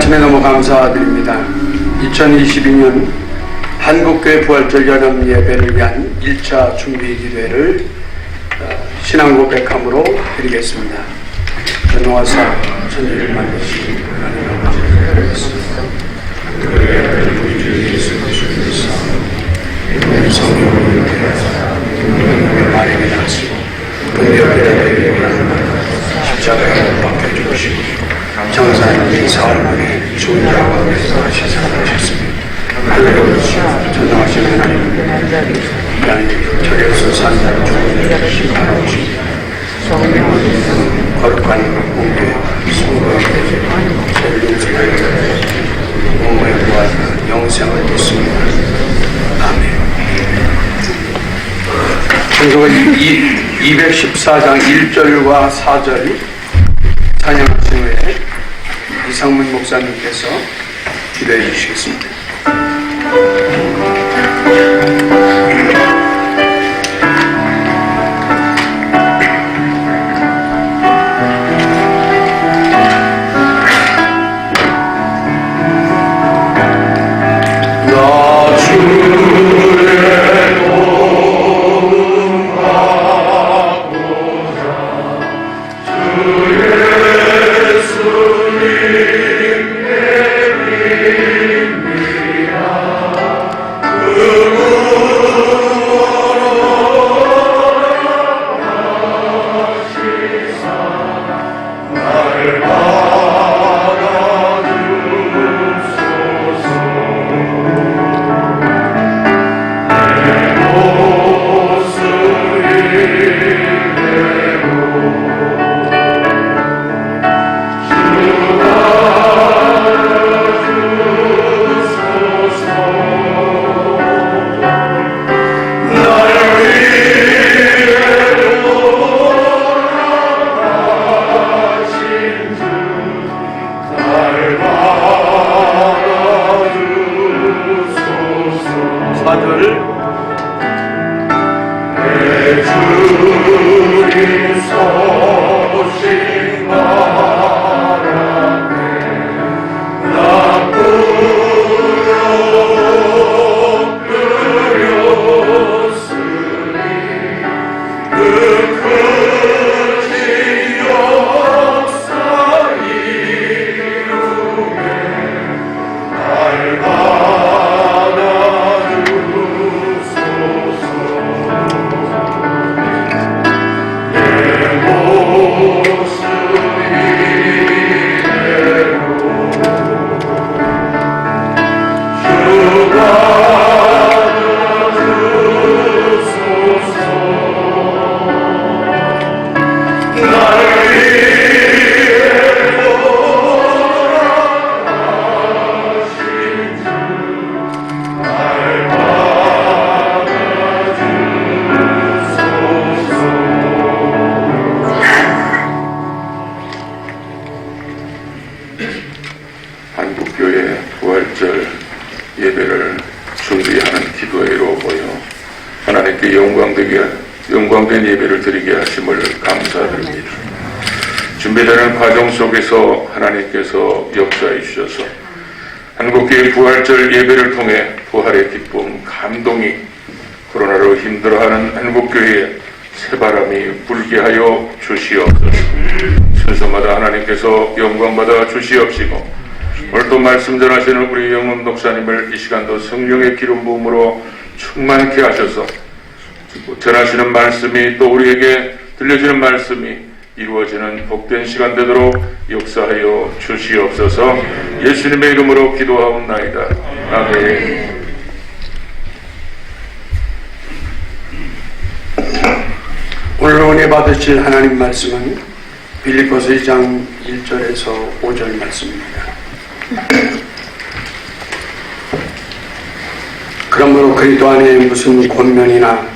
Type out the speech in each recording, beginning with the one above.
말씀에 너무 감사드립니다. 2022년 한국교회 부활절 연합 예배를 위한 1차 준비 기도회를 신앙 고백함으로 드리겠습니다. 전노하사 천지를 만드신 하나님 아버지를 드리겠습니다. 우리 주 예수 그리스도께서 우리 성령을 위하사 말에게 나시고 동료들에게 위하사 십자가에 못 박혀 죽으시고 정사님이 사흘 만에 죽은 자 가운데서 다시 살아나셨습니다. 할렐루야. 전능하신 하나님, 저리에서 산 자를 죽은 자를 심판하시고 거룩한 공개 성도의 죄를 용서하여 몸의 부활 영생을 믿습니다. 아멘. 성도가 214장 1절과 4절 찬양하신 후에 이상문 목사님께서 기도해 주시겠습니다. 한국교회 부활절 예배를 준비하는 기도회로 모여 하나님께 영광된 예배를 드리게 하심을 감사드립니다. 준비되는 과정 속에서 하나님께서 역사해 주셔서 한국교회 부활절 예배를 통해 부활의 기쁨, 감동이 코로나로 힘들어하는 한국교회에 새바람이 불게 하여 주시옵소서. 순서마다 하나님께서 영광받아 주시옵시고 오늘 또 말씀 전하시는 우리 영문 목사님을 이 시간도 성령의 기름 부음으로 충만케 하셔서 전하시는 말씀이 또 우리에게 들려지는 말씀이 이루어지는 복된 시간 되도록 역사하여 주시옵소서. 예수님의 이름으로 기도하옵나이다. 아멘. 오늘 은혜 받으실 하나님 말씀은 빌립보서 2장 1절에서 5절 말씀입니다. 그러므로 그리스도 안에 무슨 권면이나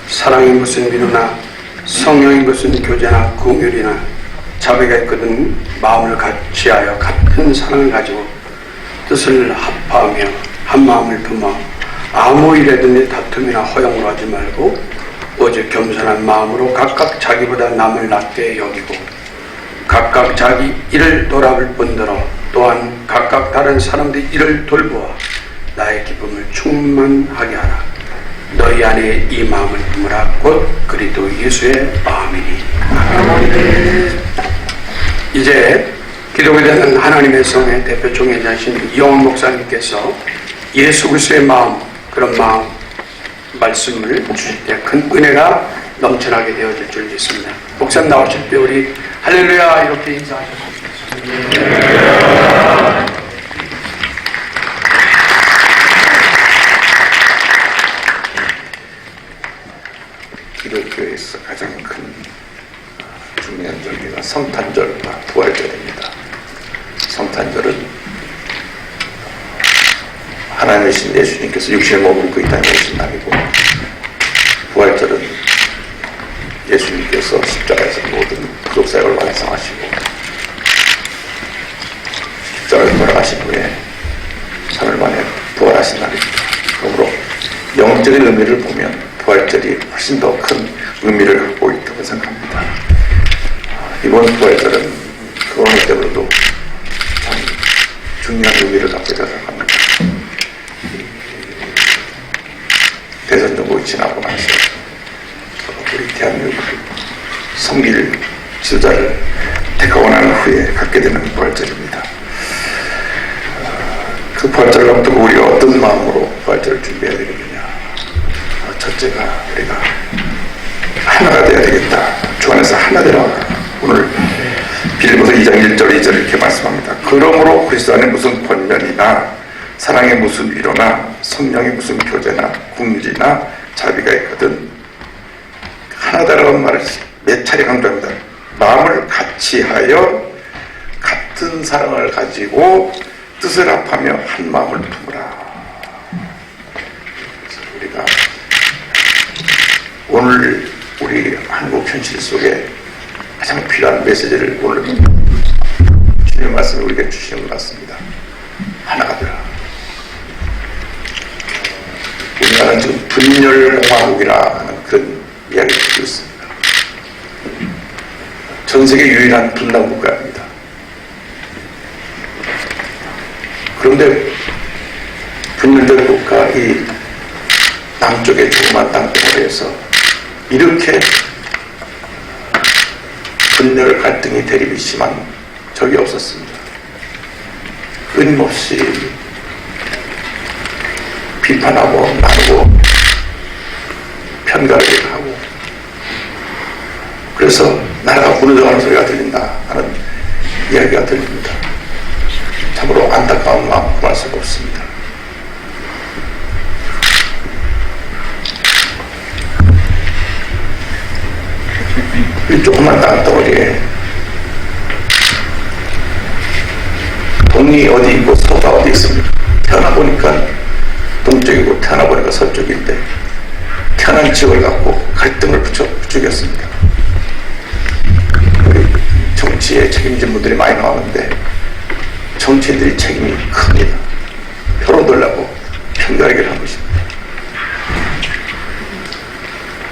사랑이 무슨 비누나 성령이 무슨 교제나 긍휼이나 자비가 있거든 마음을 같이하여 같은 사랑을 가지고 뜻을 합하며 한 마음을 품어 아무 일에든지 다툼이나 허용을 하지 말고 오직 겸손한 마음으로 각각 자기보다 남을 낮게 여기고 각각 자기 일을 돌아볼 뿐더러 또한 각각 다른 사람들이 이를 돌보아 나의 기쁨을 충만하게 하라. 너희 안에 이 마음을 품으라. 곧 그리스도 예수의 마음이니. 아멘. 이제 기독에 대한 하나님의 성의 대표 총회자이신 이영원 목사님께서 예수 그리스도의 마음, 그런 마음 말씀을 주실 때 큰 은혜가 넘쳐나게 되어질 줄 믿습니다. 목사님 나오실 때 우리 할렐루야 이렇게 인사하셨습니다. 기독교에서 가장 큰 중요한 절기가 성탄절과 부활절입니다. 성탄절은 하나님의 신 예수님께서 육신의 몸을 입고 이 땅에 오신 날이고, 부활절은 예수님께서 십자가에서 모든 구속사역을 완성하시고 십자가에 돌아가신 후에 3일 만에 부활하신 날입니다. 그러므로 영적인 의미를 보면 부활절이 훨씬 더 큰 의미를 갖고 있다고 생각합니다. 이번 부활절은 코로나 때문에도 참 중요한 의미를 갖고 있다고 생각합니다. 대선 정부 지나고 나서 우리 대한민국 섬길 지도자를 택하고 난 후에 갖게 되는 부활절입니다. 그 부활절을 앞두고 우리가 어떤 마음으로 부활절을 준비해야 되겠느냐. 첫째가 우리가 하나가 되어야 되겠다. 주 안에서 하나 되라. 오늘 빌립보서 2장 1절 2절 이렇게 말씀합니다. 그러므로 그리스도 안에 무슨 권면이나 사랑의 무슨 위로나 성령의 무슨 교제나 국률이나 자비가 있거든 하나다라는 말을 몇 차례 강조합니다. 마음을 같이 하여 같은 사랑을 가지고 뜻을 합하며 한 마음을 품으라. 그래서 우리가 오늘 우리 한국 현실 속에 가장 필요한 메시지를 오늘 주님의 말씀을 우리에게 주시는 것 같습니다. 하나가 되라. 우리나라는 지금 분열공화국이라는 그런 이야기를 듣고 있습니다. 전 세계 유일한 분단 국가입니다. 그런데 분열된 국가 이 남쪽의 조그만 땅덩어리에서 이렇게 분열 갈등이 대립이 심한 적이 없었습니다. 끊임없이 비판하고 나누고 편가르기 하고, 그래서 나라가 무너져가는 소리가 들린다 하는 이야기가 들립니다. 참으로 안타까운 마음 구할 수가 없습니다. 이 조그만 땅덩어리에 동이 어디 있고 서가 어디 있습니까? 태어나보니까 동쪽이고 태어나보니까 서쪽인데 태어난 지역을 갖고 갈등을 부추겼습니다. 우리 정치에 책임진 분들이 많이 나오는데 정치인들이 책임이 큽니다. 표로 들라고 편가르기를 한 것입니다.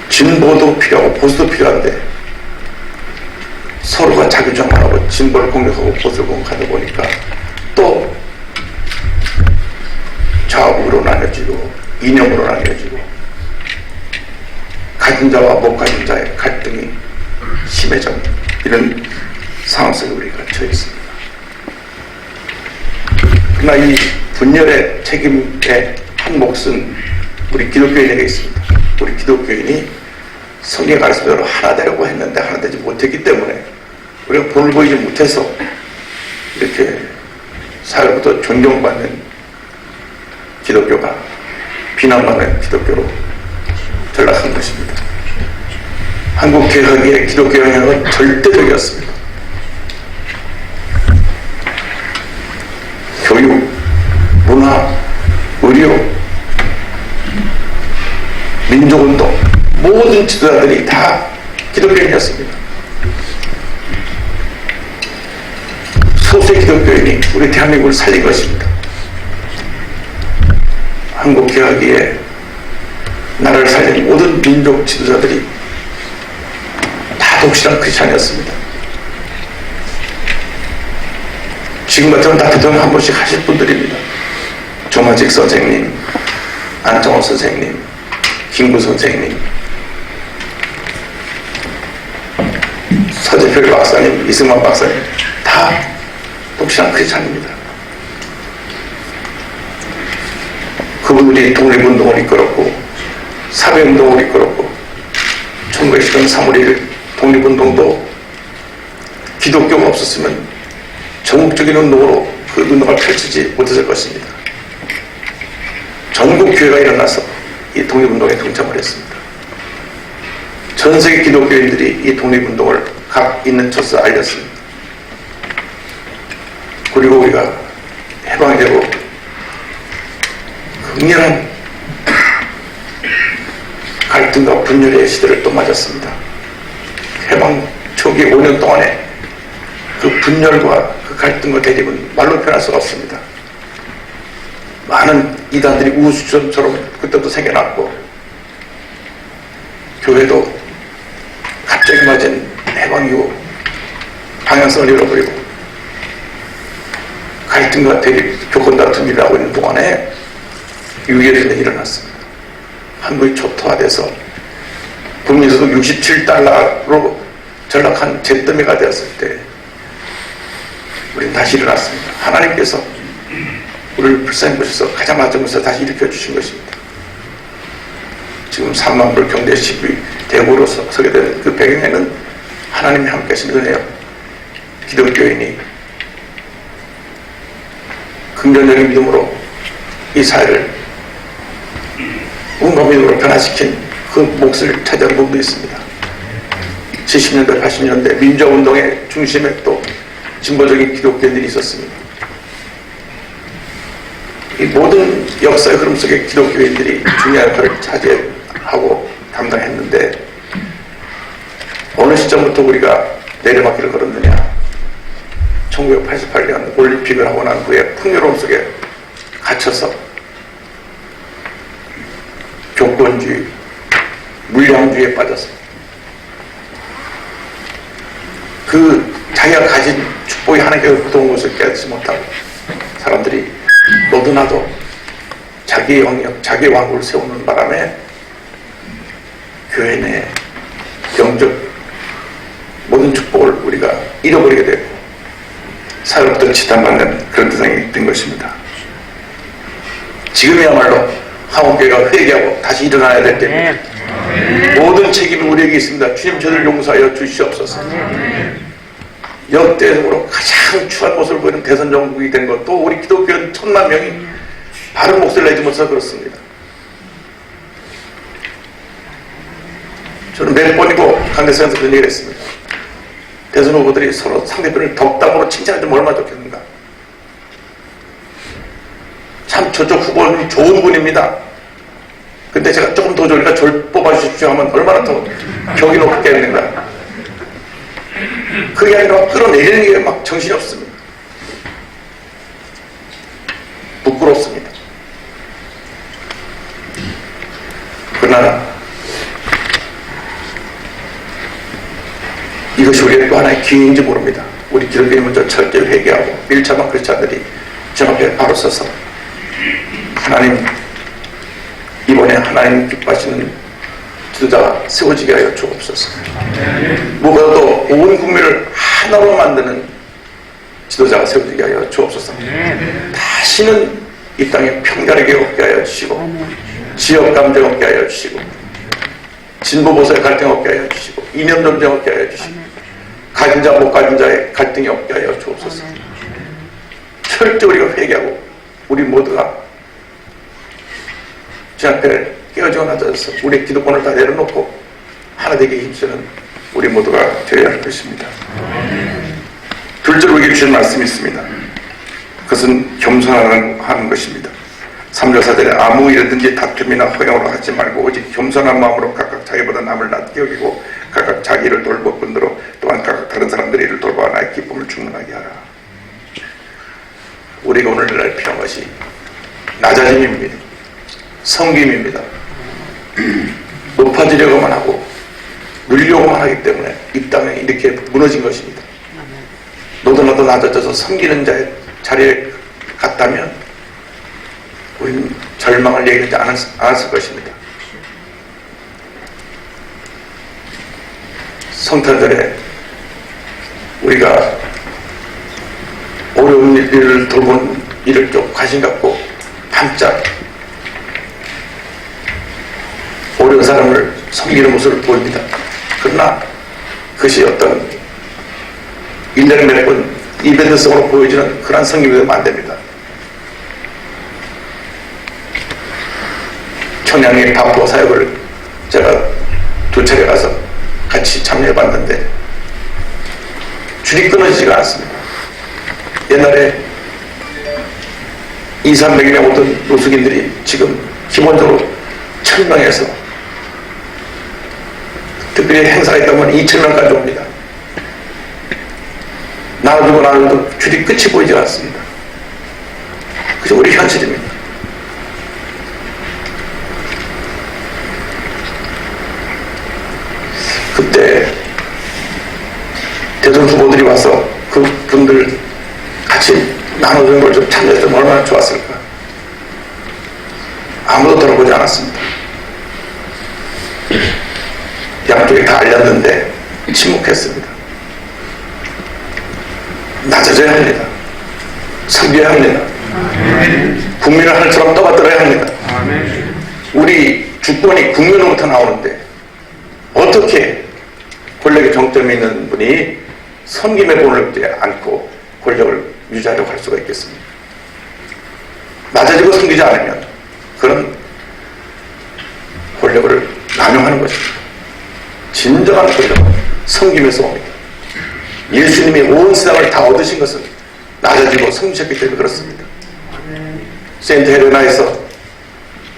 진보도 필요하고 보수도 필요한데 서로가 자기 주장만 하고 진보를 공격하고 보수를 공격하다 보니까 또 좌우로 나뉘어지고 이념으로 나뉘어지고 가진 자와 못 가진 자의 갈등이 심해져 이런 상황 속에 우리가 처해 있습니다. 그러나 이 분열의 책임의 한 몫은 우리 기독교인에게 있습니다. 우리 기독교인이 성경의 가르침대로 하나 되려고 했는데 하나 되지 못했기 때문에 우리가 본을 보이지 못해서 이렇게 사회부터 존경받는 기독교가 비난받는 기독교로 전락한 것입니다. 한국 개혁의 기독교 영향은 절대적이었습니다. 교육, 문화, 의료, 민족운동 모든 지도자들이 다 기독교인이었습니다. 소수의 기독교인이 우리 대한민국을 살린 것입니다. 한국 개혁기에 나라를 살린 모든 민족 지도자들이 다 독실한 크리스찬이었습니다. 지금 같으면 다 대통령 한 번씩 하실 분들입니다. 조만직 선생님, 안정호 선생님, 김구 선생님, 서재필 박사님, 이승만 박사님 다 독실한 크리스찬입니다. 그분들이 독립운동을 이끌었고 사회운동을 이끌었고 1910년 3월 1일 독립운동도 기독교가 없었으면 전국적인 운동으로 그 운동을 펼치지 못했을 것입니다. 전국 교회가 일어나서 이 독립운동에 동참을 했습니다. 전 세계 기독교인들이 이 독립운동을 각 있는 처서 알렸습니다. 그리고 우리가 해방이 되고 극렬한 갈등과 분열의 시대를 또 맞았습니다. 해방 초기 5년 동안에 그 분열과 그 갈등과 대립은 말로 표현할 수가 없습니다. 많은 이단들이 우후수처럼 그때도 생겨났고 교회도 갑자기 맞은 해방 이후 방향성을 잃어버리고 갈등과 대립, 교권 다툼이 하고 있는 동안에 6.25가 일어났습니다. 한국이 초토화돼서 국민소득 67달러로 전락한 잿더미가 되었을 때 우리는 다시 일어났습니다. 하나님께서 우리를 불쌍히 보셔서 가장 낮은 곳에서 다시 일으켜 주신 것입니다. 지금 3만 불 경제 10위 대구로 서게 된 그 배경에는 하나님이 함께 하신 은혜요. 기독교인이 긍정적인 믿음으로 이 사회를 온갖 믿음으로 변화시킨 그 몫을 차지한 부분도 있습니다. 70년대, 80년대 민주화운동의 중심에 또 진보적인 기독교인들이 있었습니다. 이 모든 역사의 흐름 속에 기독교인들이 중요한 역할을 차지하고 담당했는데 어느 시점부터 우리가 내려막길을 걸었느냐. 1988년 올림픽을 하고 난 후에 풍요로움 속에 갇혀서 교권주의, 물량주의에 빠졌습니다. 그 자기가 가진 축복이 하나님께서 부도운 것을 깨닫지 못하고 사람들이 너도 나도 자기의 영역, 자기의 왕국을 세우는 바람에 교회 내 영적 모든 축복을 우리가 잃어버리게 되고 사회로부터 지탄받는 그런 대상이 된 것입니다. 지금이야말로 한국교회가 회개하고 다시 일어나야 될 때입니다. 모든 책임이 우리에게 있습니다. 주님 저를 용서하여 주시옵소서. 역대적으로 가장 추한 모습을 보이는 대선 정국이 된 것도 우리 기독교인 1000만 명이 바른 목소리를 내지 못해서 그렇습니다. 저는 몇 번이고 강대상에서 그런 얘기를 했습니다. 대선 후보들이 서로 상대편을 덕담으로 칭찬해주면 얼마나 좋겠는가. 참 저쪽 후보는 좋은 분입니다. 근데 제가 조금 더 좋으니까 저를 뽑아주십시오 하면 얼마나 더 격이 높겠는가. 그게 아니라 끌어내리는 게 막 정신이 없습니다. 부끄럽습니다. 그러나 이것이 우리의 또 하나의 기회인지 모릅니다. 우리 기독교인 먼저 철저히 회개하고 밀착한 크리스찬들이 저 앞에 바로 서서 하나님, 이번에 하나님 기뻐하시는 지도자가 세워지게 하여 주옵소서. 무엇보다도 온 국민을 하나로 만드는 지도자가 세워지게 하여 주옵소서. 다시는 이 땅에 편견하게 없게 하여 주시고 지역 감정 없게 하여 주시고 진보 보수의 갈등 없게 하여 주시고 이념 전쟁 없게 하여 주시고 가진 자 못 가진 자의 갈등이 없게 하여 주옵소서. 철저히 우리가 회개하고 우리 모두가 주 앞에 깨어지고 나서서 우리의 기득권을 다 내려놓고 하나 되게 힘쓰는 우리 모두가 되어야 할 것입니다. 둘째로 우리에게 주신 말씀이 있습니다. 그것은 겸손하는 것입니다. 3절 4절에 아무 일이든지 다툼이나 허영으로 하지 말고 오직 겸손한 마음으로 각각 자기보다 남을 낮게 여기고 각각 자기 일을 돌볼 뿐더러 또한 각각 다른 사람들의 일을 돌봐 나의 기쁨을 충만하게 하라. 우리가 오늘날 필요한 것이 낮아짐입니다. 섬김입니다. 높아지려고만 하고 누리려고만 하기 때문에 이 땅에 이렇게 무너진 것입니다. 너도 나도 낮아져서 섬기는 자의 자리에 갔다면 우리는 절망을 얘기하지 않았을 것입니다. 성탄절에 우리가 어려운 일을 돌보는 일을 좀 관심 갖고 반짝 어려운 사람을 섬기는 모습을 보입니다. 그러나 그것이 어떤 1년에 몇 번 이벤트성으로 보여지는 그런 섬김이 되면 안 됩니다. 청량리 바포 사역을 제가 2차례 가서 같이 참여해봤는데 줄이 끊어지지가 않습니다. 옛날에 200~300명 오던 노숙인들이 지금 기본적으로 1000명에서 특별히 행사가 있다면 2000명까지 옵니다. 나눠주고 나눠도 줄이 끝이 보이지 않습니다. 그게 우리 현실입니다. 그때 대선 후보들이 와서 그 분들 같이 나눠주는 걸 좀 참여했으면 얼마나 좋았을까. 아무도 들어보지 않았습니다. 양쪽에 다 알렸는데 침묵했습니다. 낮아져야 합니다. 섬겨야 합니다. 국민을 하늘처럼 떠받들어야 합니다. 우리 주권이 국민으로부터 나오는데 어떻게 권력의 정점에 있는 분이 섬김의 본을 얻지 않고 권력을 유지하려고 할 수가 있겠습니까? 낮아지고 섬기지 않으면 그런 권력을 남용하는 것입니다. 진정한 권력은 섬김에서 옵니다. 예수님이 온 세상을 다 얻으신 것은 낮아지고 섬기셨기 때문에 그렇습니다. 세인트 헬레나에서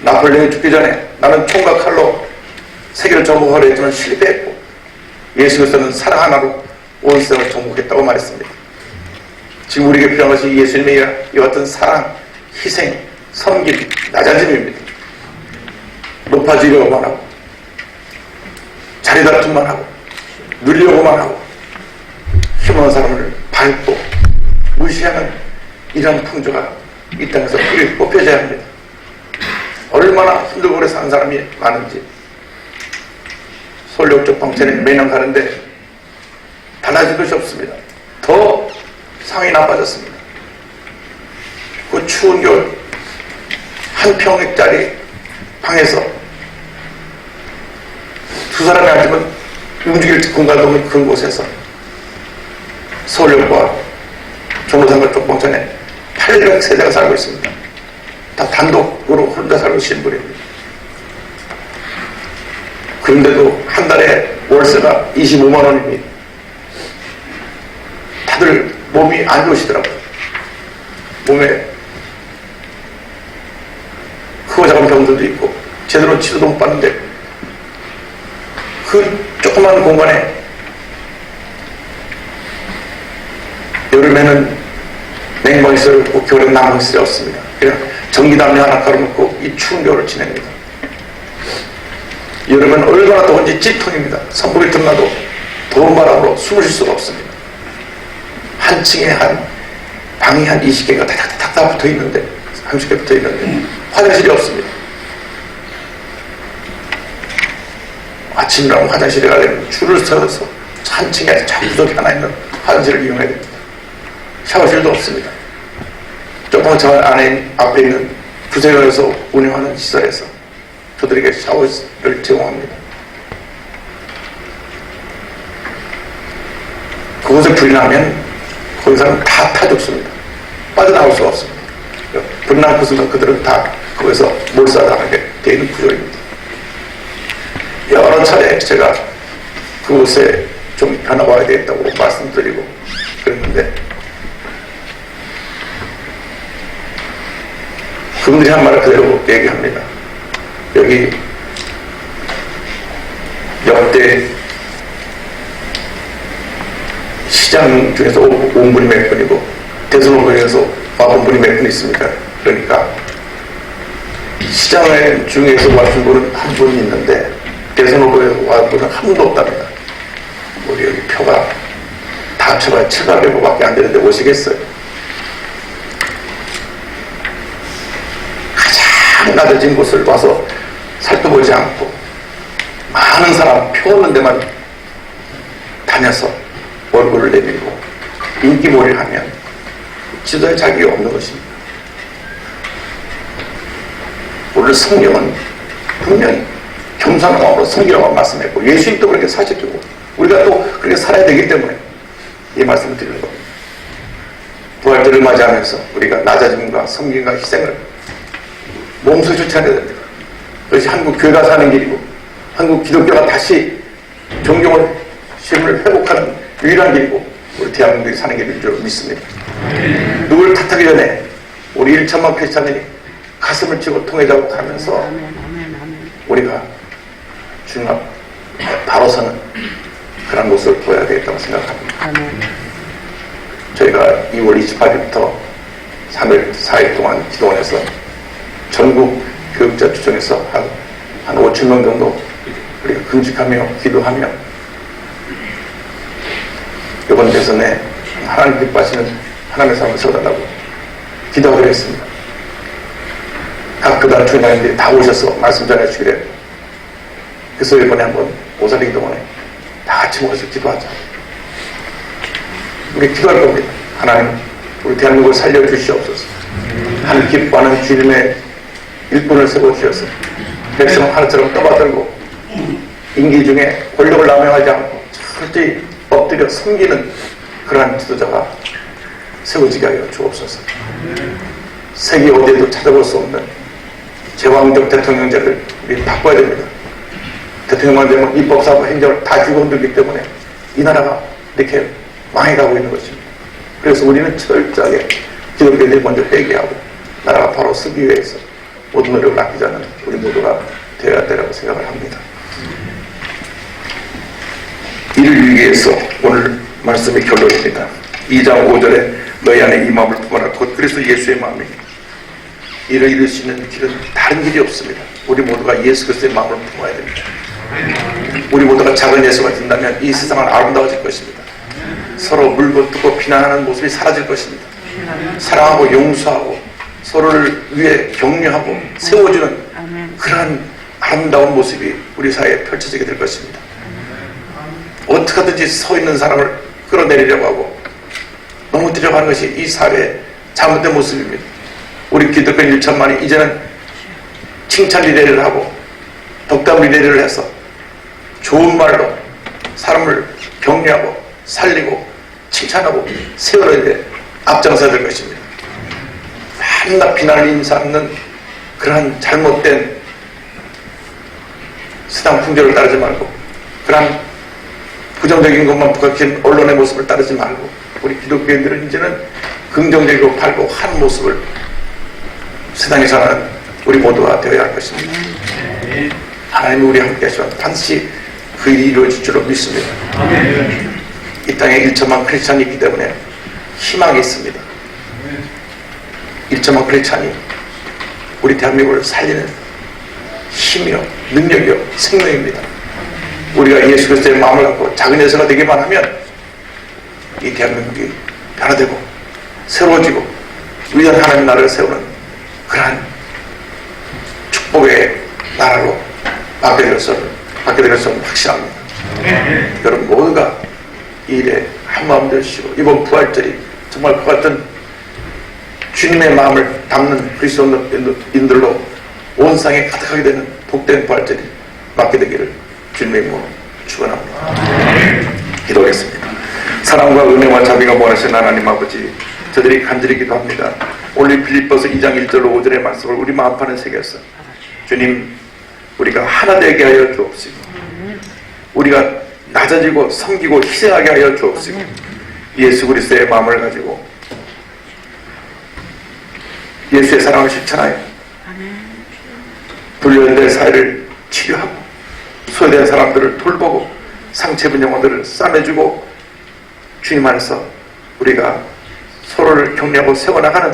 나폴레옹이 죽기 전에 나는 총과 칼로 세계를 정복하려 했지만 실패했고 예수께서는 사랑 하나로 온 세상을 정복했다고 말했습니다. 지금 우리에게 필요한 것이 예수님의 이 어떤 사랑, 희생, 섬김, 낮아짐입니다. 높아지려고만 하고 자리다툼만 하고 누리려고만 하고 힘없는 사람을 밟고 무시하는 이런 풍조가 이 땅에서 뽑혀져야 합니다. 얼마나 힘들고 오래 사는 사람이 많은지 서울역적 방천에 매년 가는데 달라진 것이 없습니다. 더 상황이 나빠졌습니다. 그 추운 겨울 한 평짜리 방에서 두 사람이 앉으면 움직일 공간도 없는 그런 곳에서 서울역과 종로상가 쪽방천에 800세대가 살고 있습니다. 다 단독으로 혼자 살고 계신 분입니다. 그런데도 한 달에 월세가 25만 원입니다. 다들 몸이 안 좋으시더라고요. 몸에 크고 작은 병들도 있고 제대로 치료도 못 받는데 그 조그만 공간에 여름에는 냉방시설이 없고 겨울에는 난방시설이 없습니다. 그냥 전기담요 하나 깔아놓고 이 추운 겨울을 지냅니다. 여름은 얼마나 더운지 찌통입니다. 선풍기 틈나도 더운 바람으로 숨을 쉴 수가 없습니다. 한 층에 한 방이 한 20개가 다닥다닥 다 붙어 있는데 30개 붙어 있는데 화장실이 없습니다. 아침이라면 화장실에 가려면 줄을 서서 한 층에 구석에 하나 있는 화장실을 이용해야 됩니다. 샤워실도 없습니다. 조금 저 앞에 있는 구세관에서 운영하는 시설에서 저들에게 샤워를 제공합니다. 그곳에 불이 나면 거기 사람 다 죽습니다. 빠져나올 수가 없습니다. 불 나고 있으면 그들은 다 거기서 몰살당하게 되어 있는 구조입니다. 여러 차례 제가 그곳에 좀 변화가 와야 되겠다고 말씀드리고 그랬는데 그분들이 한 말을 그대로 얘기합니다. 여기 역대 시장 중에서 온 분이 몇 분이고 대선후보에서 와본 분이 몇 분 있습니까? 그러니까 시장 중에서 와준 분은 한 분이 있는데 대선후보에 와준 분은 한 분도 없답니다. 우리 여기 표가 다 합쳐봐야 700개밖에 안 되는데 오시겠어요? 한가져진 곳을 와서 살펴보지 않고 많은 사람 표 없는 데만 다녀서 얼굴을 내밀고 인기몰이를 하면 지도에 자격이 없는 것입니다. 오늘 성경은 분명히 겸손한 마음으로 섬기라고 말씀했고 예수님도 그렇게 사셨고 우리가 또 그렇게 살아야 되기 때문에 이 말씀을 드리는 겁니다. 부활절을 맞이하면서 우리가 낮아짐과 섬김과 희생을 몸소 실천해야 됩니다. 그것이 한국 교회가 사는 길이고 한국 기독교가 다시 존경을 힘을 회복하는 유일한 길이고 우리 대한민국이 사는 길인 줄 믿습니다. 누구를 탓하기 전에 우리 1천만 크리스찬들이 가슴을 치고 통회자고 하면서 우리가 주님 앞 바로 서는 그런 모습을 보여야 되겠다고 생각합니다. 저희가 2월 28일부터 3일, 4일 동안 기도원에서 전국 교육자 추천해서 한 5,000명 정도 우리가 금식하며 기도하며 이번 대선에 하나님 기뻐하시는 하나님의 삶을 써달라고 기도하기로 했습니다. 각 교단 주임님들이 다 오셔서 말씀 전해주기로 했고 그래서 이번에 한번 오사리 기도원에 다 같이 모여서 기도하자. 우리 기도할 겁니다. 하나님 우리 대한민국을 살려주시옵소서. 하나님 기뻐하는 주님의 일꾼을 세워주셔서 백성은 하늘처럼 떠받들고 임기 중에 권력을 남용하지 않고 철저히 엎드려 섬기는 그러한 지도자가 세워지게 하여 주옵소서. 세계 어디에도 찾아볼 수 없는 제왕적 대통령제를 우리 바꿔야 됩니다. 대통령만 되면 입법사고 행정을 다 쥐고 흔들기 때문에 이 나라가 이렇게 망해가고 있는 것입니다. 그래서 우리는 철저하게 기독교인들이 먼저 회개하고 나라가 바로 서기 위해서 모든 노력을 아끼지 않는 우리 모두가 되어야 되라고 생각을 합니다. 이를 위해서 오늘 말씀의 결론입니다. 2장 5절에 너희 안에 이 마음을 품어라. 곧 그리스도 예수의 마음이니 이를 이룰 수 있는 길은 다른 길이 없습니다. 우리 모두가 예수 그리스도의 마음을 품어야 됩니다. 우리 모두가 작은 예수가 된다면 이 세상은 아름다워질 것입니다. 서로 물고 뜯고 비난하는 모습이 사라질 것입니다. 사랑하고 용서하고 서로를 위해 격려하고 세워주는 그러한 아름다운 모습이 우리 사회에 펼쳐지게 될 것입니다. 어떻게 하든지 서 있는 사람을 끌어내리려고 하고 넘어뜨려고 하는 것이 이 사회의 잘못된 모습입니다. 우리 기독교인 1천만이 이제는 칭찬 리레이를 하고 덕담 리레이를 해서 좋은 말로 사람을 격려하고 살리고 칭찬하고 세워야 돼 앞장서야 될 것입니다. 한낱 비난을 인사하는 그러한 잘못된 세상 풍조를 따르지 말고 그러한 부정적인 것만 부각한 언론의 모습을 따르지 말고 우리 기독교인들은 이제는 긍정적이고 밝고 한 모습을 세상에 사는 우리 모두가 되어야 할 것입니다. 하나님이 우리 함께 하시면 반드시 그 일이 이루어질 줄로 믿습니다. 이 땅에 1천만 크리스찬이 있기 때문에 희망이 있습니다. 1천만 크리스찬이 우리 대한민국을 살리는 힘이요 능력이요 생명입니다. 우리가 예수 그리스도의 마음을 갖고 작은 예수가 되기만 하면 이 대한민국이 변화되고 새로워지고 위대한 하나님의 나라를 세우는 그러한 축복의 나라로 바뀌게 될 것은 확실합니다. 여러분 모두가 이 일에 한마음 되시고 이번 부활절이 정말 그 같은 주님의 마음을 담는 그리스도인들로 온 상에 가득하게 되는 복된 부활절이 맞게 되기를 주님의 이름으로 축원합니다. 기도하겠습니다. 사랑과 은혜와 자비가 원하시는 하나님 아버지, 저들이 간절히 기도합니다. 오늘 빌립보서 2장 1절로 5절의 말씀을 우리 마음판에 새겨서 주님 우리가 하나 되게 하여 주옵시고 우리가 낮아지고 섬기고 희생하게 하여 주옵시고 예수 그리스도의 마음을 가지고 예수의 사랑을 실천하여 불륜된 사회를 치료하고 소외된 사람들을 돌보고 상처 입은 영혼들을 싸매주고 주님 안에서 우리가 서로를 격려하고 세워나가는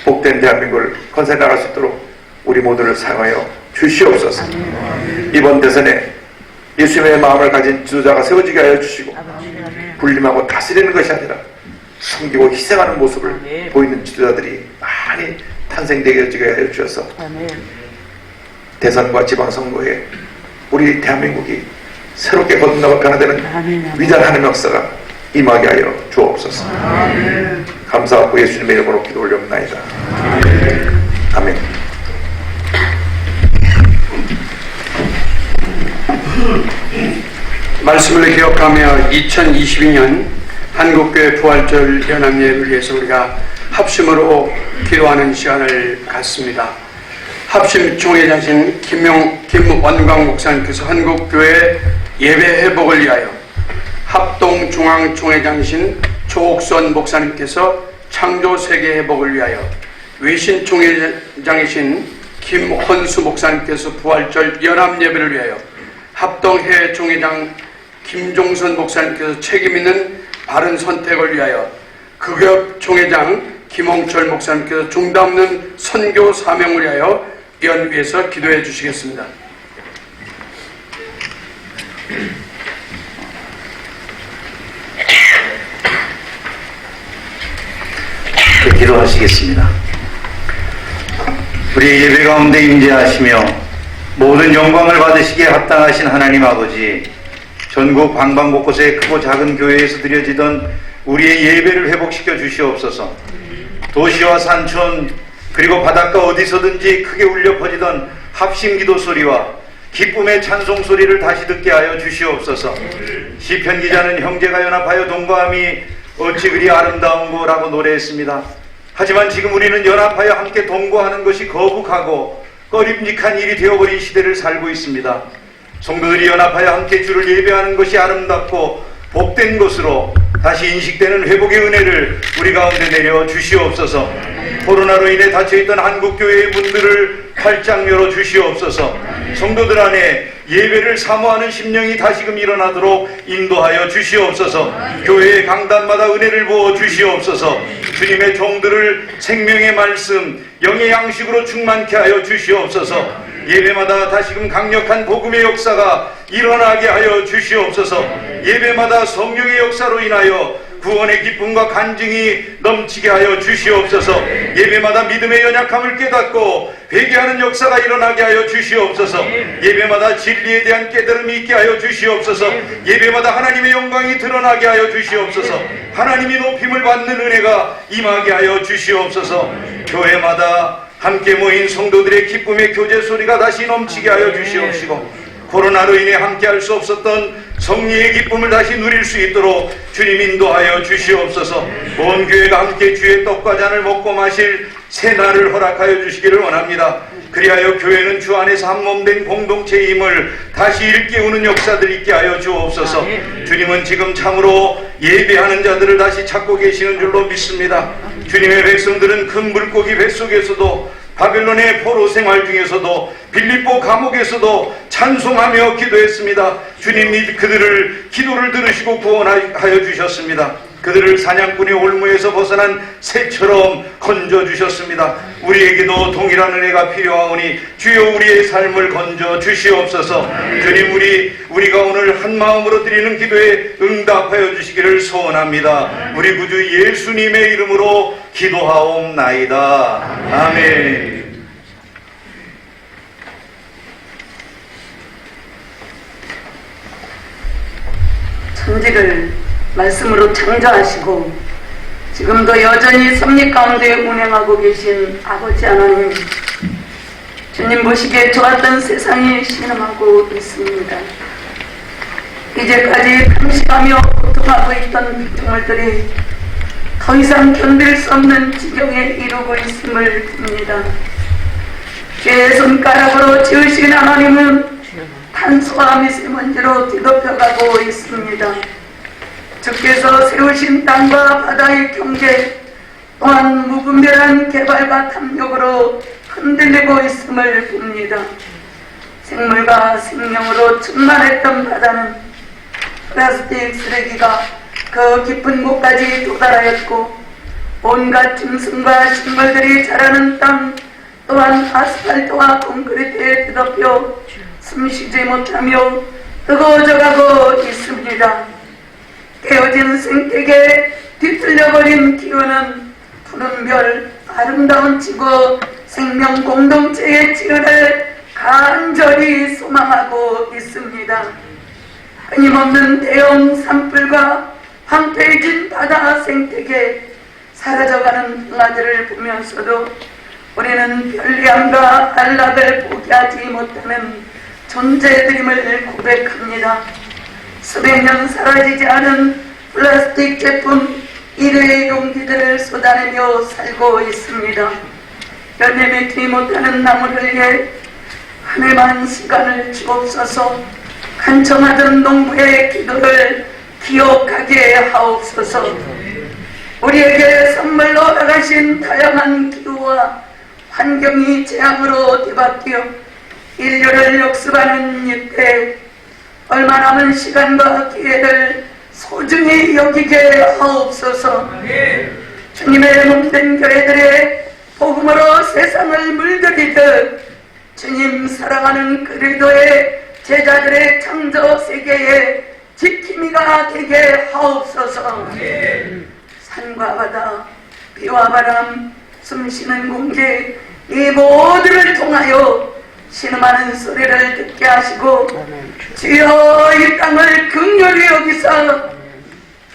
복된 대한민국을 건설해 나갈 수 있도록 우리 모두를 사용하여 주시옵소서. 이번 대선에 예수님의 마음을 가진 지도자가 세워지게 하여 주시고 불림하고 다스리는 것이 아니라 숨기고 희생하는 모습을 보이는 지도자들이 많이 탄생되게 하여 주셔서 대선과 지방선거에 우리 대한민국이 새롭게 변화되는 위대한 하나님의 역사가 임하게 하여 주옵소서. 감사하고 예수님의 이름으로 기도 올려옵나이다. 아멘. 말씀을 기억하며 2022년 한국교회 부활절 연합예배를 위해서 우리가 합심으로 기도하는 시간을 갖습니다. 합심 총회장신 김원광 목사님께서 한국교회 예배 회복을 위하여, 합동중앙총회장신 조옥선 목사님께서 창조세계 회복을 위하여, 외신총회장이신 김헌수 목사님께서 부활절 연합예배를 위하여, 합동해외총회장 김종선 목사님께서 책임있는 바른 선택을 위하여, 극엽총회장 김홍철 목사님께서 중단 없는 선교 사명을 위하여 연위에서 기도해 주시겠습니다. 기도하시겠습니다. 우리 예배 가운데 임재하시며 모든 영광을 받으시기에 합당하신 하나님 아버지, 전국 방방곳곳에 크고 작은 교회에서 드려지던 우리의 예배를 회복시켜 주시옵소서. 도시와 산촌 그리고 바닷가 어디서든지 크게 울려 퍼지던 합심기도 소리와 기쁨의 찬송 소리를 다시 듣게 하여 주시옵소서. 시편 기자는 형제가 연합하여 동거함이 어찌 그리 아름다운고라고 노래했습니다. 하지만 지금 우리는 연합하여 함께 동거하는 것이 거북하고 꺼림직한 일이 되어버린 시대를 살고 있습니다. 성도들이 연합하여 함께 주를 예배하는 것이 아름답고 복된 것으로 다시 인식되는 회복의 은혜를 우리 가운데 내려 주시옵소서. 코로나로 인해 닫혀있던 한국교회의 문들을 활짝 열어 주시옵소서. 성도들 안에 예배를 사모하는 심령이 다시금 일어나도록 인도하여 주시옵소서. 교회의 강단마다 은혜를 부어 주시옵소서. 주님의 종들을 생명의 말씀, 영의 양식으로 충만케 하여 주시옵소서. 예배마다 다시금 강력한 복음의 역사가 일어나게 하여 주시옵소서. 예배마다 성령의 역사로 인하여 구원의 기쁨과 간증이 넘치게 하여 주시옵소서. 예배마다 믿음의 연약함을 깨닫고 회개하는 역사가 일어나게 하여 주시옵소서. 예배마다 진리에 대한 깨달음이 있게 하여 주시옵소서. 예배마다 하나님의 영광이 드러나게 하여 주시옵소서. 하나님이 높임을 받는 은혜가 임하게 하여 주시옵소서. 교회마다 함께 모인 성도들의 기쁨의 교제 소리가 다시 넘치게 하여 주시옵시고, 코로나로 인해 함께 할 수 없었던 성리의 기쁨을 다시 누릴 수 있도록 주님 인도하여 주시옵소서. 온 교회가 함께 주의 떡과 잔을 먹고 마실 새 날을 허락하여 주시기를 원합니다. 그리하여 교회는 주 안에서 한몸된 공동체임을 다시 일깨우는 역사들 있게 하여 주옵소서. 주님은 지금 참으로 예배하는 자들을 다시 찾고 계시는 줄로 믿습니다. 주님의 백성들은 큰 물고기 뱃속에서도, 바벨론의 포로 생활 중에서도, 빌립보 감옥에서도 찬송하며 기도했습니다. 주님이 그들을 기도를 들으시고 구원하여 주셨습니다. 그들을 사냥꾼의 올무에서 벗어난 새처럼 건져 주셨습니다. 우리에게도 동일한 은혜가 필요하오니 주여 우리의 삶을 건져 주시옵소서. 주님, 우리가 오늘 한 마음으로 드리는 기도에 응답하여 주시기를 소원합니다. 우리 구주 예수님의 이름으로 기도하옵나이다. 아멘. 천지를 말씀으로 창조하시고 지금도 여전히 섭리 가운데 운행하고 계신 아버지 하나님, 주님 보시기에 좋았던 세상이 신음하고 있습니다. 이제까지 탐식하며 고통하고 있던 피조물들이 더 이상 견딜 수 없는 지경에 이르고 있음을 봅니다. 죄의 손가락으로 지으신 하나님은 탄소와 미세먼지로 뒤덮여가고 있습니다. 주께서 세우신 땅과 바다의 경계 또한 무분별한 개발과 탐욕으로 흔들리고 있음을 봅니다. 생물과 생명으로 충만했던 바다는 플라스틱 쓰레기가 그 깊은 곳까지 도달하였고, 온갖 짐승과 식물들이 자라는 땅 또한 아스팔트와 콘크리트에 뒤덮여 숨쉬지 못하며 뜨거워져가고 있습니다. 깨어진 생태계에 뒤틀려버린 기후는 푸른 별, 아름다운 지구 생명 공동체의 지혜를 간절히 소망하고 있습니다. 끊임없는 대형 산불과 황폐해진 바다 생태계, 사라져가는 평화들을 보면서도 우리는 편리함과 안락을 포기하지 못하는 존재들임을 고백합니다. 수백 년 사라지지 않은 플라스틱 제품 일회의 용기들을 쏟아내며 살고 있습니다. 열매 맺지 못하는 나무를 위해 한 해만 시간을 주옵소서. 간청하던 농부의 기도를 기억하게 하옵소서. 우리에게 선물로 나가신 다양한 기후와 환경이 재앙으로 뒤바뀌어 인류를 역습하는 이때 얼마 남은 시간과 기회를 소중히 여기게 하옵소서. 주님의 몸된 교회들의 복음으로 세상을 물들이듯 주님 사랑하는 그리스도의 제자들의 창조 세계에 지킴이가 되게 하옵소서. 산과 바다, 비와 바람, 숨쉬는 공기, 이 모두를 통하여 신음하는 소리를 듣게 하시고 주여 이 땅을 긍휼히 여기서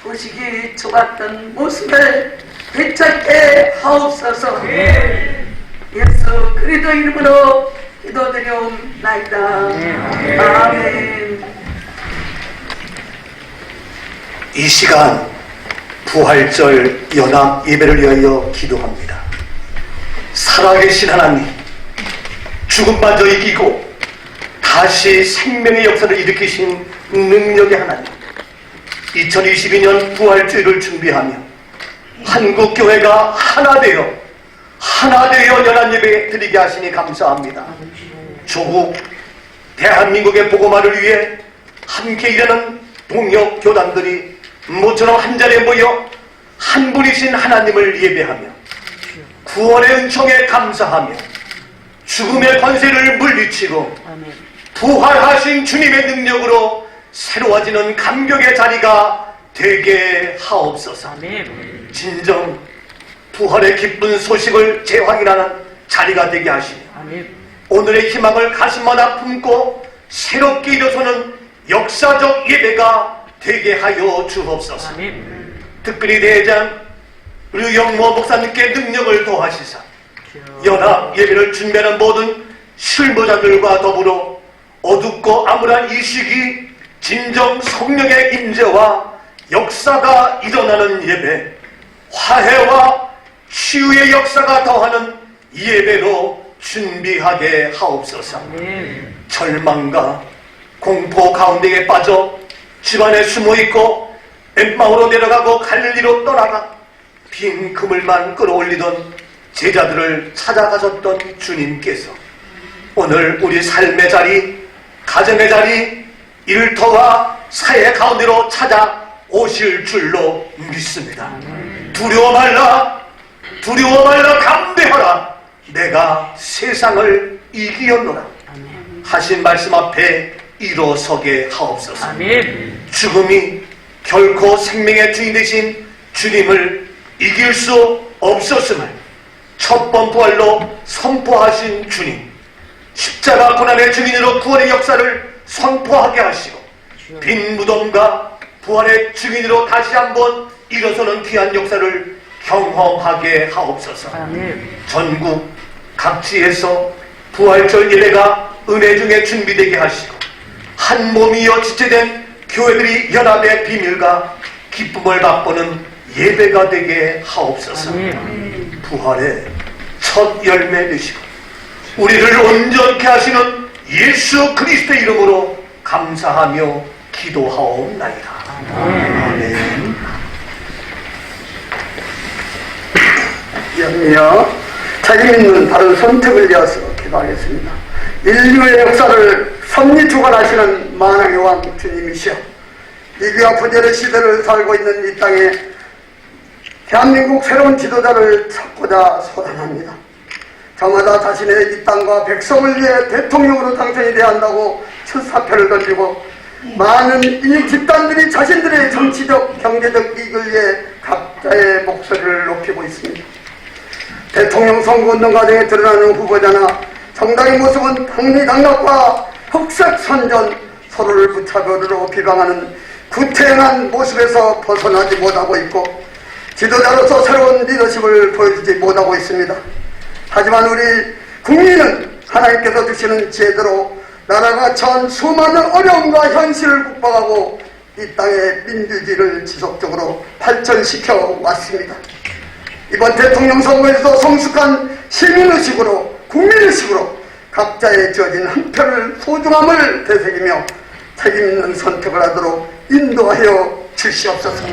도식이 좁았던 모습을 되찾게 하옵소서. 예수 그리스도 이름으로 기도드리옵나이다. 아멘. 이 시간 부활절 연합 예배를 위하여 기도합니다. 살아계신 하나님, 죽음마저 이기고 다시 생명의 역사를 일으키신 능력의 하나님, 2022년 부활주일을 준비하며 한국교회가 하나 되어 연합예배 드리게 하시니 감사합니다. 조국 대한민국의 복음화를 위해 함께 일하는 동역 교단들이 모처럼 한자리에 모여 한 분이신 하나님을 예배하며 구원의 은총에 감사하며 죽음의 권세를 물리치고 부활하신 주님의 능력으로 새로워지는 감격의 자리가 되게 하옵소서. 진정 부활의 기쁜 소식을 재확인하는 자리가 되게 하시며 오늘의 희망을 가슴마다 품고 새롭게 일어서는 역사적 예배가 되게 하여 주옵소서. 특별히 대장 류영모 목사님께 능력을 더하시사 연합 예배를 준비하는 모든 실무자들과 더불어 어둡고 암울한 이 시기 진정 성령의 임재와 역사가 일어나는 예배, 화해와 치유의 역사가 더하는 예배로 준비하게 하옵소서. 절망과 공포 가운데에 빠져 집안에 숨어있고 엠마오로 내려가고 갈릴리로 떠나가 빈 그물만 끌어올리던 제자들을 찾아가셨던 주님께서 오늘 우리 삶의 자리, 가정의 자리, 일터와 사회 가운데로 찾아오실 줄로 믿습니다. 두려워 말라, 두려워 말라, 담대하라. 내가 세상을 이기었노라 하신 말씀 앞에 일어서게 하옵소서. 죽음이 결코 생명의 주인 되신 주님을 이길 수 없었음을 첫 번 부활로 선포하신 주님, 십자가 고난의 증인으로 구원의 역사를 선포하게 하시고 빈 무덤과 부활의 증인으로 다시 한번 일어서는 귀한 역사를 경험하게 하옵소서. 전국 각지에서 부활절 예배가 은혜 중에 준비되게 하시고 한 몸이여 지체된 교회들이 연합의 비밀과 기쁨을 맛보는 예배가 되게 하옵소서. 부활의 첫 열매 되시고 우리를 온전케 하시는 예수 그리스도의 이름으로 감사하며 기도하옵나이다. 아멘. 영이여 책임 있는 바른 선택을 위해서 기도하겠습니다. 인류의 역사를 섭리 주관하시는 만왕의 왕 주님이시여, 위기와 분열의 시대를 살고 있는 이 땅에 대한민국 새로운 지도자를 찾고자 소단합니다. 저마다 자신의 이 땅과 백성을 위해 대통령으로 당선이 돼야 한다고 첫 사표를 던지고 많은 이 집단들이 자신들의 정치적, 경제적 이익을 위해 각자의 목소리를 높이고 있습니다. 대통령 선거운동 과정에 드러나는 후보자나 정당의 모습은 당리당략과 흑색 선전, 서로를 무차별로 비방하는 구태연한 모습에서 벗어나지 못하고 있고 지도자로서 새로운 리더십을 보여주지 못하고 있습니다. 하지만 우리 국민은 하나님께서 주시는 지혜대로 나라가 처한 수많은 어려움과 현실을 극복하고 이 땅의 민주주의를 지속적으로 발전시켜 왔습니다. 이번 대통령 선거에서 성숙한 시민의식으로 국민의식으로 각자의 주어진 한 표를 소중함을 되새기며 책임있는 선택을 하도록 인도하여 주시옵소서.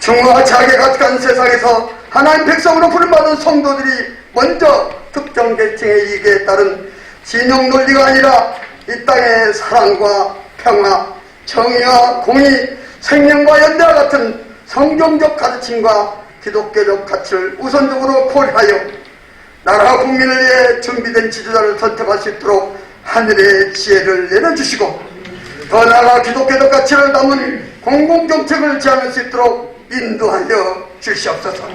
중화와 자학에 가득한 세상에서 하나님 백성으로 부름받은 성도들이 먼저 특정 계층의 이익에 따른 진영 논리가 아니라 이 땅의 사랑과 평화, 정의와 공의, 생명과 연대와 같은 성경적 가르침과 기독교적 가치를 우선적으로 고려하여 나라와 국민을 위해 준비된 지도자를 선택할 수 있도록 하늘의 지혜를 내려주시고 더 나아가 기독교적 가치를 담은 공공정책을 제안할 수 있도록 인도하여 주시옵소서.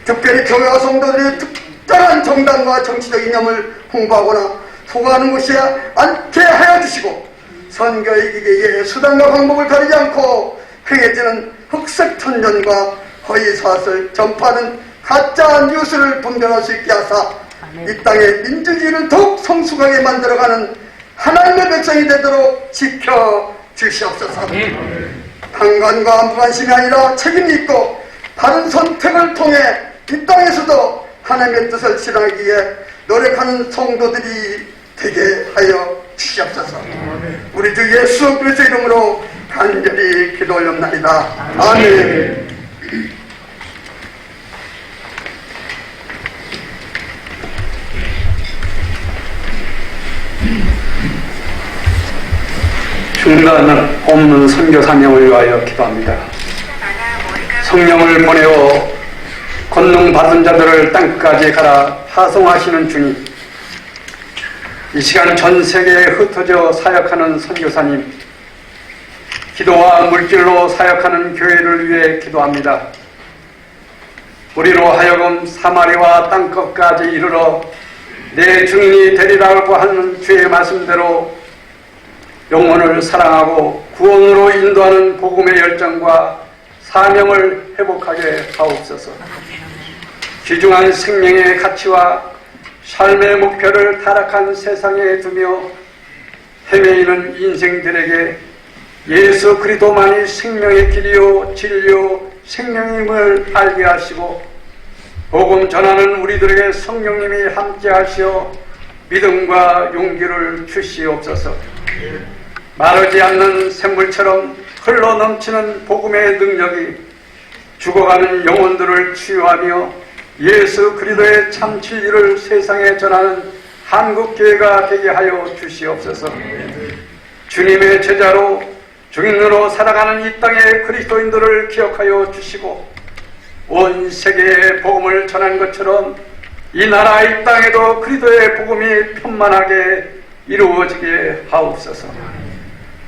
특별히 교회와 성도들이 특별한 정당과 정치적 이념을 홍보하거나 소구하는 것이 않게 하여 주시고 선거 이기기에 수단과 방법을 가리지 않고 행해지는 흑색 천전과 허위사실을 전파하는 가짜 뉴스를 분별할 수 있게 하사 이 땅의 민주주의를 더욱 성숙하게 만들어가는 하나님의 백성이 되도록 지켜주시옵소서. 강간과 무관심이 아니라 책임이 있고 바른 선택을 통해 이 땅에서도 하나님의 뜻을 실현하기 위해 노력하는 성도들이 되게 하여 주시옵소서. 우리 주 예수 그리스도 이름으로 간절히 기도 올렸나이다. 아멘. 중단 없는 선교 사명을 위하여 기도합니다. 성령을 보내어 권능 받은 자들을 땅까지 가라 파송하시는 주님, 이 시간 전 세계에 흩어져 사역하는 선교사님, 기도와 물질로 사역하는 교회를 위해 기도합니다. 우리로 하여금 사마리아 땅끝까지 이르러 내 증인이 되리라고 하는 주의 말씀대로 영혼을 사랑하고 구원으로 인도하는 복음의 열정과 사명을 회복하게 하옵소서. 귀중한 생명의 가치와 삶의 목표를 타락한 세상에 두며 헤매이는 인생들에게 예수 그리스도만이 생명의 길이요 진리요 생명임을 알게 하시고 복음 전하는 우리들에게 성령님이 함께 하시어 믿음과 용기를 주시옵소서. 마르지 않는 샘물처럼 흘러넘치는 복음의 능력이 죽어가는 영혼들을 치유하며 예수 그리스도의 참 진리를 세상에 전하는 한국교회가 되게 하여 주시옵소서. 주님의 제자로 증인으로 살아가는 이 땅의 그리스도인들을 기억하여 주시고 온 세계에 복음을 전한 것처럼 이 나라 이 땅에도 그리스도의 복음이 편만하게 이루어지게 하옵소서.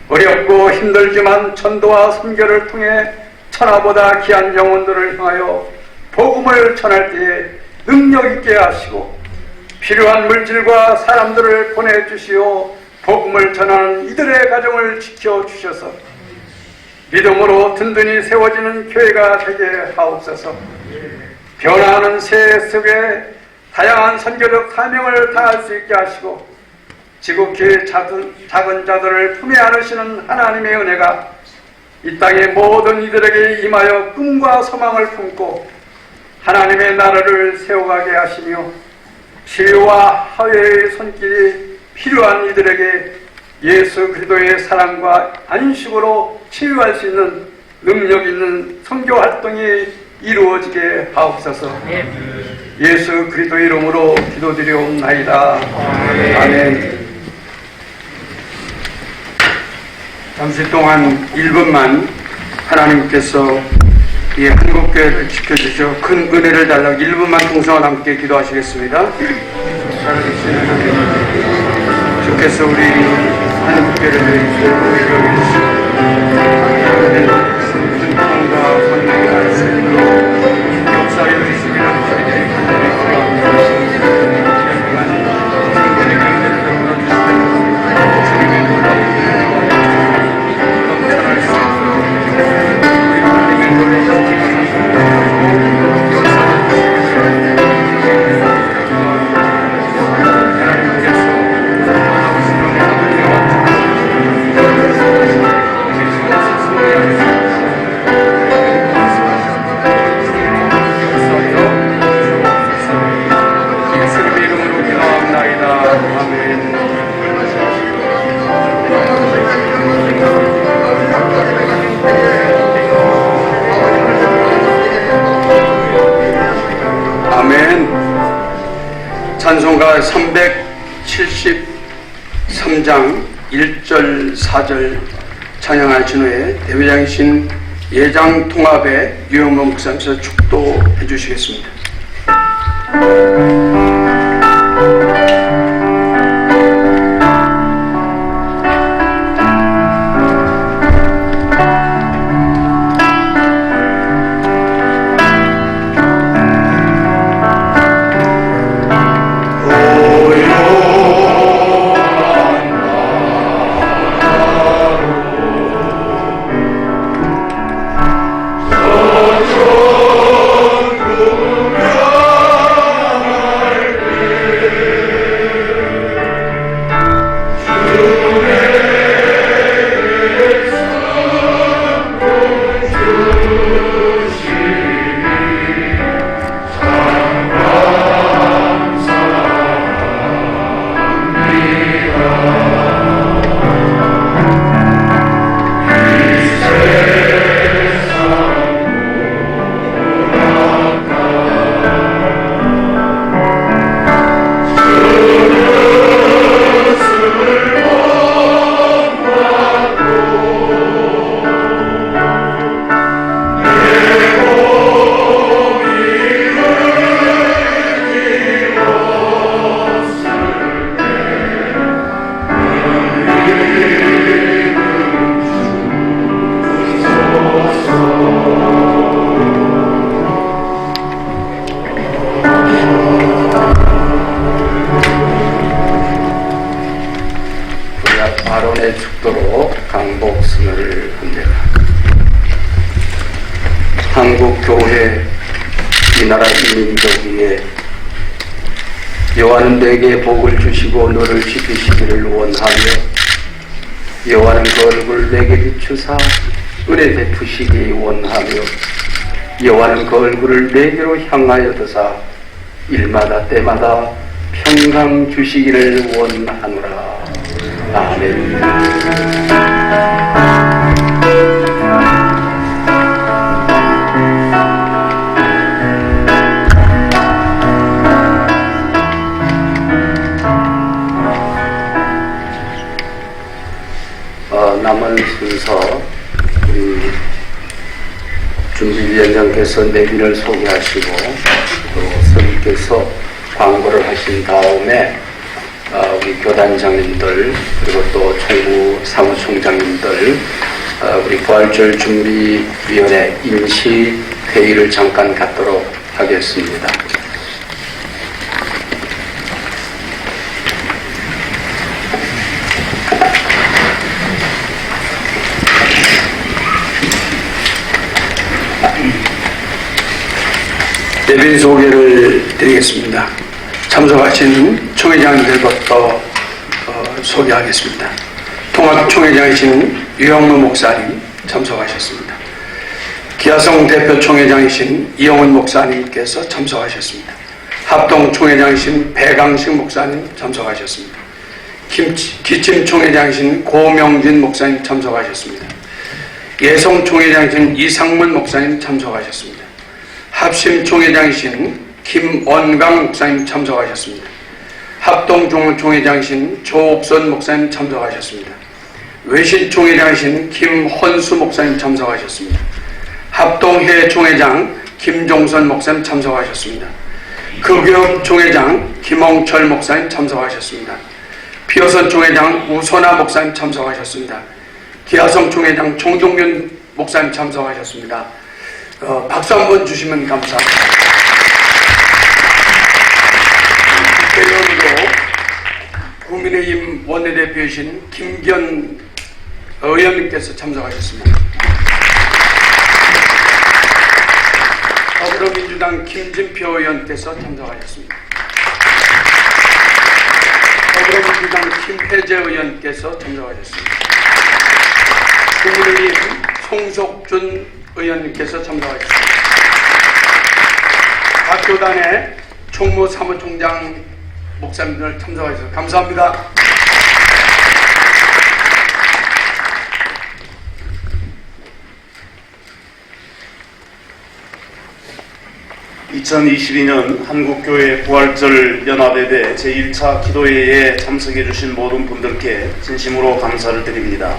어렵고 힘들지만 전도와 선교를 통해 천하보다 귀한 영혼들을 향하여 복음을 전할 때에 능력 있게 하시고 필요한 물질과 사람들을 보내주시어 복음을 전하는 이들의 가정을 지켜주셔서 믿음으로 든든히 세워지는 교회가 되게 하옵소서. 변화하는 세계 속에 다양한 선교적 사명을 다할 수 있게 하시고 지극히 작은 자들을 품에 안으시는 하나님의 은혜가 이 땅의 모든 이들에게 임하여 꿈과 소망을 품고 하나님의 나라를 세워가게 하시며 치유와 화해의 손길이 필요한 이들에게 예수 그리스도의 사랑과 안식으로 치유할 수 있는 능력 있는 선교 활동이 이루어지게 하옵소서. 예수 그리스도 이름으로 기도드리옵나이다. 아멘. 잠시 동안 1분만 하나님께서 이 한국교회를 지켜주셔 큰 은혜를 달라고 1분만 동성과 함께 기도하시겠습니다. 살아계시는 하나님, 주께서 우리 한국교회를 위해 주시고 모든 평과 권능과 역사를 주시기를 저희들이 간절히 제가 373장 1절 4절 찬양하신 후에 대회장이신 예장통합의 유영문 목사님께서 축도해 주시겠습니다. 아론의 축도로 강복승을 합니다. 한국교회 이 나라 이민족 위에 여호와는 내게 복을 주시고 너를 지키시기를 원하며 여호와는 그 얼굴을 내게 비추사 은혜 베푸시기 원하며 여호와는 그 얼굴을 내게로 향하여 드사 일마다 때마다 평강 주시기를 원하노라. 아멘. 남은 순서 우리 준비위원장께서 내빈을 소개하시고 또 선생님께서 광고를 하신 다음에 우리 교단장님들 그리고 또 총무 사무총장님들 우리 부활절 준비위원회 임시 회의를 잠깐 갖도록 하겠습니다. 예비 소개를 드리겠습니다. 참석하신 총회장님들부터 소개하겠습니다. 통합총회장이신 유영무 목사님 참석하셨습니다. 기아성 대표 총회장이신 이영훈 목사님께서 참석하셨습니다. 합동 총회장이신 배강식 목사님 참석하셨습니다. 기침 총회장이신 고명진 목사님 참석하셨습니다. 예성 총회장이신 이상문 목사님 참석하셨습니다. 합심 총회장이신 김원강 목사님 참석하셨습니다. 합동 총회장이신 조옥선 목사님 참석하셨습니다. 외신 총회장이신 김헌수 목사님 참석하셨습니다. 합동회 총회장 김종선 목사님 참석하셨습니다. 극유업 총회장 김홍철 목사님 참석하셨습니다. 피어선 총회장 우선아 목사님 참석하셨습니다. 기아성 총회장 총종균 목사님 참석하셨습니다. 박수 한번 주시면 감사합니다. 대표로 국민의힘 원내대표이신 김기현 의원님께서 참석하셨습니다. 더불어민주당 김진표 의원께서 참석하셨습니다. 더불어민주당 김혜재 의원께서 참석하셨습니다. 국민의힘 송석준 의원님께서 참석하셨습니다. 각 교단의 총무 사무총장 목사님들 참석하셔서 감사합니다. 2022년 한국교회 부활절 연합예배 제1차 기도회에 참석해 주신 모든 분들께 진심으로 감사를 드립니다.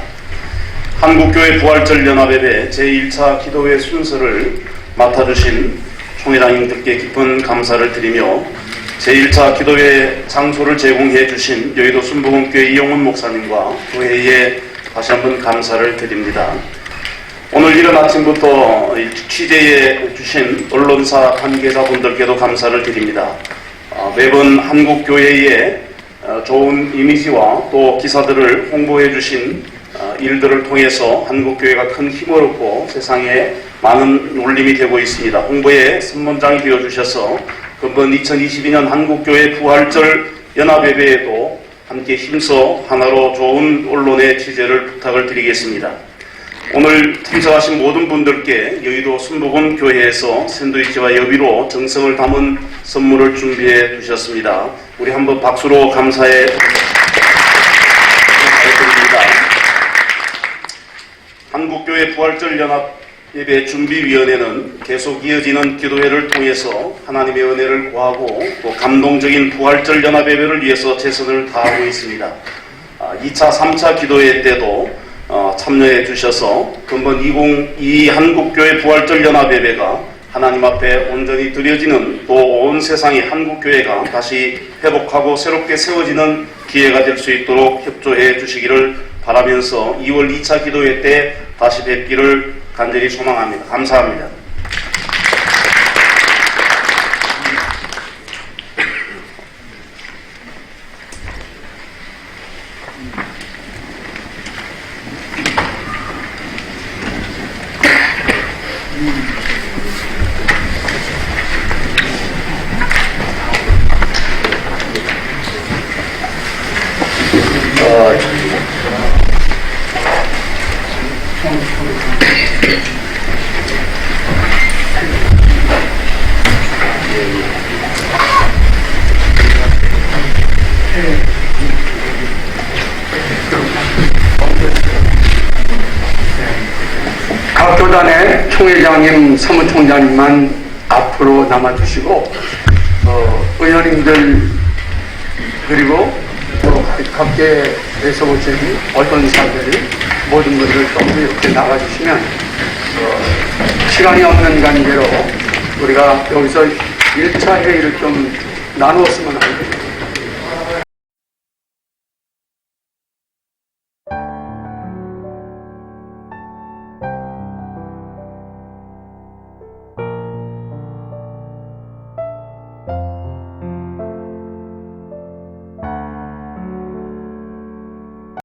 한국교회 부활절 연합예배 제1차 기도회 순서를 맡아주신 총회장님들께 깊은 감사를 드리며 제1차 기도회 장소를 제공해 주신 여의도 순복음교회 이용훈 목사님과 교회에 다시 한번 감사를 드립니다. 오늘 이른 아침부터 취재해 주신 언론사 관계자분들께도 감사를 드립니다. 매번 한국교회의 좋은 이미지와 또 기사들을 홍보해 주신 일들을 통해서 한국교회가 큰 힘을 얻고 세상에 많은 울림이 되고 있습니다. 홍보에 선문장이 되어주셔서 금번 2022년 한국교회 부활절 연합예배에도 함께 힘써 하나로 좋은 언론의 취재를 부탁을 드리겠습니다. 오늘 참석하신 모든 분들께 여의도 순복음 교회에서 샌드위치와 여비로 정성을 담은 선물을 준비해 주셨습니다. 우리 한번 박수로 감사해 드립니다. 한국교회 부활절 연합 예배 준비위원회는 계속 이어지는 기도회를 통해서 하나님의 은혜를 구하고 또 감동적인 부활절 연합 예배를 위해서 최선을 다하고 있습니다. 2차, 3차 기도회 때도 참여해 주셔서 금번 2022 한국교회 부활절 연합 예배가 하나님 앞에 온전히 드려지는 또 온 세상의 한국교회가 다시 회복하고 새롭게 세워지는 기회가 될 수 있도록 협조해 주시기를 바라면서 2월 2차 기도회 때 다시 뵙기를 간절히 소망합니다. 감사합니다. 각 교단의 총회장님, 사무총장님만 앞으로 남아주시고 의원님들 그리고 각계에서 오신 어떤 사람들이 모든 분들 좀 이렇게 나가주시면 시간이 없는 관계로 우리가 여기서 1차 회의를 좀 나누었으면 합니다.